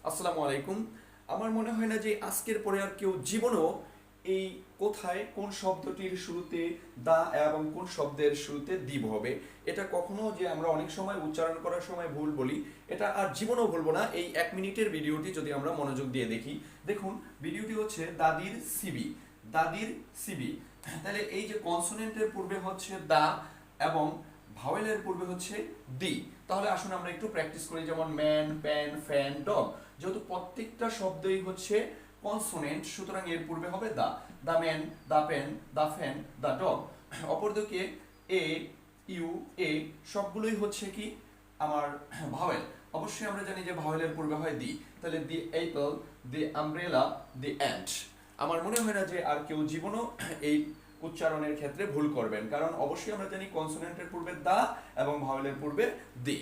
আসসালামু আলাইকুম। আমার মনে হয় না যে আজকের পরে আর কেউ জীবনেও এই কোথায় কোন শব্দটির শুরুতে দা এবং কোন শব্দের শুরুতে দিব হবে এটা কখনো যে আমরা অনেক সময় উচ্চারণ করার সময় ভুল বলি, এটা আর জীবনেও ভুলবো না। এই 1 মিনিটের ভিডিওটি যদি আমরা মনোযোগ দিয়ে দেখি, দেখুন ভিডিওটি হচ্ছে দাদির সিবি। দাদির সিবি। তাহলে এই যে কনসোনেন্টের পূর্বে হচ্ছে দা এবং ভাওয়েলের পূর্বে হচ্ছে দি। তাহলে আসুন আমরা একটু প্র্যাকটিস করি, যেমন ম্যান, প্যান, ফ্যান, ডগ। যেহেতু প্রত্যেকটা শব্দই হচ্ছে কনসোনেন্ট, সুতরাং এর পূর্বে হবে the. The man, the pen, the fan, the dog. অপরদিকে এ, ইউ, এ সবগুলোই হচ্ছে কি আমার ভাওয়েল। অবশ্যই আমরা জানি যে ভাওয়েলের পূর্বে হয় দি। তাহলে দি অ্যাপল, দি আমব্রেলা, দি অ্যান্ট। আমার মনে হয় না যে আর কেউ জীবনও এই উচ্চারণের ক্ষেত্রে ভুল করবেন, কারণ অবশ্যই আমরা জানি কনসোনেন্টের পূর্বে দা এবং ভাওয়েলের পূর্বে দি।